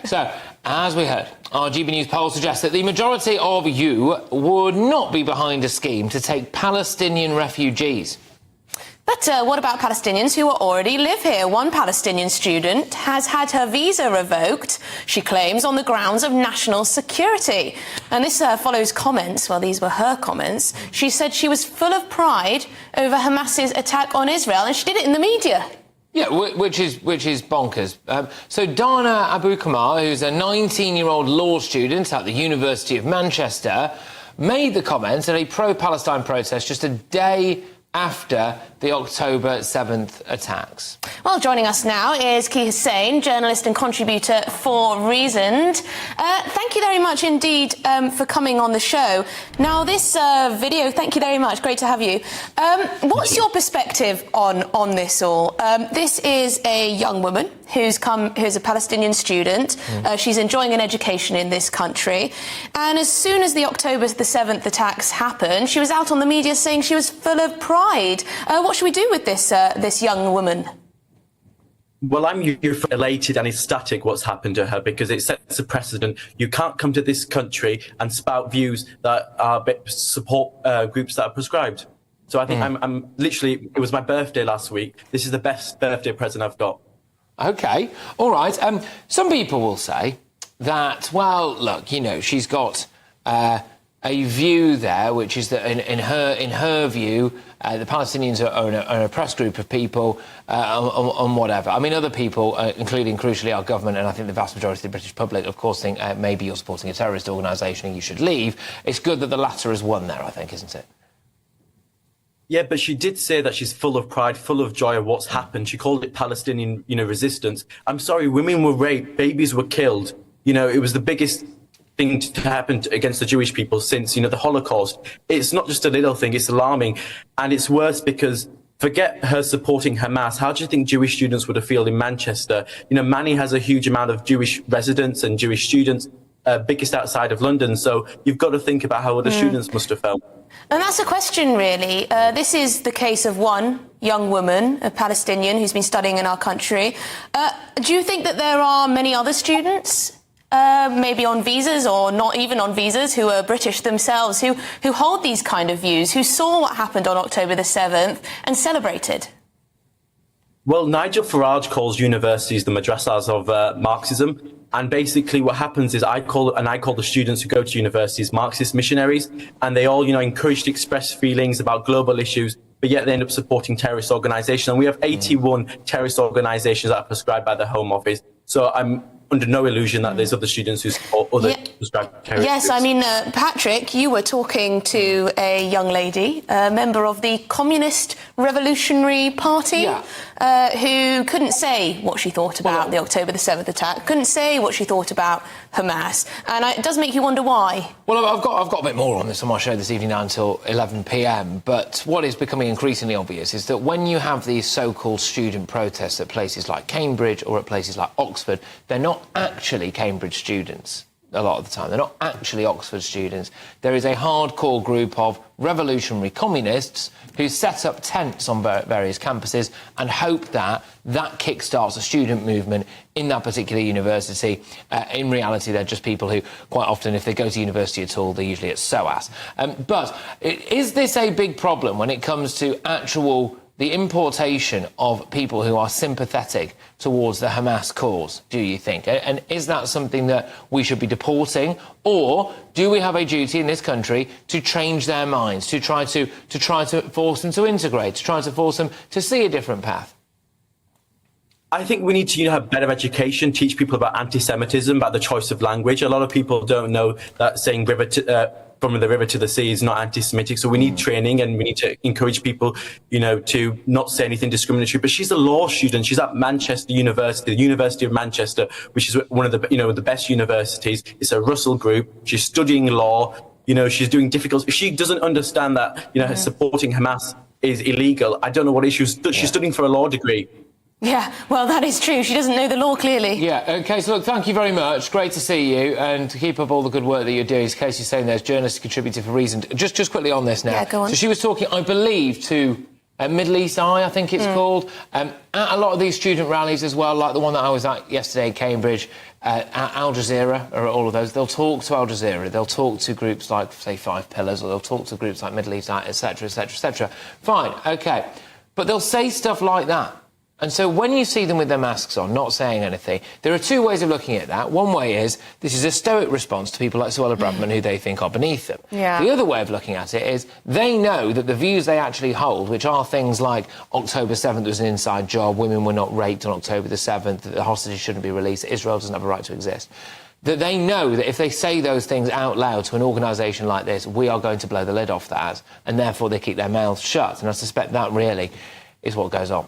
So, as we heard, our GB News poll suggests that the majority of you would not be behind a scheme to take Palestinian refugees. But what about Palestinians who already live here? One Palestinian student has had her visa revoked, she claims, on the grounds of national security. And this follows comments, well, these were her comments. She said she was full of pride over Hamas's attack on Israel, and she did it in the media. Yeah, which is bonkers. So Dana Abuqamar, who's a 19-year-old law student at the University of Manchester, made the comments at a pro-Palestine protest just a day after the October 7th attacks. Well, joining us now is Qais Hussain, journalist and contributor for Rescinded. Thank you very much indeed for coming on the show. Now, this video, thank you very much, great to have you. What's your perspective on this all? This is a young woman who's a Palestinian student. She's enjoying an education in this country. And as soon as the October the 7th attacks happened, she was out on the media saying she was full of pride. What should we do with this young woman? Well, I'm elated and ecstatic what's happened to her, because it sets a precedent. You can't come to this country and spout views that are support groups that are prescribed. So I think I'm literally, it was my birthday last week. This is the best birthday present I've got. OK, all right. Some people will say that, well, look, you know, she's got a view there, which is that in her view, the Palestinians are an oppressed group of people on whatever. I mean, other people, including, crucially, our government, and I think the vast majority of the British public, of course, think maybe you're supporting a terrorist organisation and you should leave. It's good that the latter has won there, I think, isn't it? Yeah, but she did say that she's full of pride, full of joy of what's happened. She called it Palestinian, resistance. I'm sorry, women were raped, babies were killed. It was the biggest thing to happen against the Jewish people since, the Holocaust. It's not just a little thing, it's alarming. And it's worse because, forget her supporting Hamas, how do you think Jewish students would have felt in Manchester? Manny has a huge amount of Jewish residents and Jewish students, biggest outside of London. So you've got to think about how other students must have felt. And that's a question, really. This is the case of one young woman, a Palestinian, who's been studying in our country. Do you think that there are many other students, maybe on visas or not even on visas, who are British themselves, who hold these kind of views, who saw what happened on October the 7th and celebrated? Well, Nigel Farage calls universities the madrasas of Marxism. And basically what happens is I call the students who go to universities Marxist missionaries, and they all, encourage to express feelings about global issues, but yet they end up supporting terrorist organizations. And we have 81 terrorist organizations that are prescribed by the Home Office. So I'm under no illusion that there's other students who support other prescribed terrorist Yes, groups. I mean, Patrick, you were talking to a young lady, a member of the Communist Revolutionary Party, who couldn't say what she thought about the October the 7th attack, couldn't say what she thought about Hamas. And it does make you wonder why. Well, I've got a bit more on this on my show this evening now until 11 p.m. But what is becoming increasingly obvious is that when you have these so-called student protests at places like Cambridge or at places like Oxford, they're not actually Cambridge students a lot of the time. They're not actually Oxford students. There is a hardcore group of revolutionary communists who set up tents on various campuses and hope that kickstarts a student movement in that particular university. In reality, they're just people who, quite often, if they go to university at all, they're usually at SOAS. But is this a big problem when it comes to the importation of people who are sympathetic towards the Hamas cause, do you think? And is that something that we should be deporting? Or do we have a duty in this country to change their minds, to try to force them to integrate, to try to force them to see a different path? I think we need to have better education, teach people about anti-Semitism, about the choice of language. A lot of people don't know that saying from the river to the sea is not anti-Semitic. So we need training, and we need to encourage people, to not say anything discriminatory. But she's a law student. She's at Manchester University, the University of Manchester, which is one of the, the best universities. It's a Russell group. She's studying law. She's doing difficult. If she doesn't understand that, her supporting Hamas is illegal, I don't know what it is. She's studying for a law degree. Yeah, well, that is true. She doesn't know the law, clearly. Yeah, OK, so look, thank you very much. Great to see you, and to keep up all the good work that you're doing. As Casey's saying, there's journalist contributor for Reason. Just quickly on this now. Yeah, go on. So she was talking, I believe, to Middle East Eye, I think it's called. At a lot of these student rallies as well, like the one that I was at yesterday in Cambridge, at Al Jazeera, or all of those, they'll talk to Al Jazeera, they'll talk to groups like, say, Five Pillars, or they'll talk to groups like Middle East Eye, etc., etc., etc. Fine, OK. But they'll say stuff like that. And so when you see them with their masks on, not saying anything, there are two ways of looking at that. One way is this is a stoic response to people like Suella Braverman who they think are beneath them. Yeah. The other way of looking at it is they know that the views they actually hold, which are things like October 7th was an inside job, women were not raped on October the 7th, that the hostages shouldn't be released, that Israel doesn't have a right to exist, that they know that if they say those things out loud to an organisation like this, we are going to blow the lid off that, and therefore they keep their mouths shut. And I suspect that really is what goes on.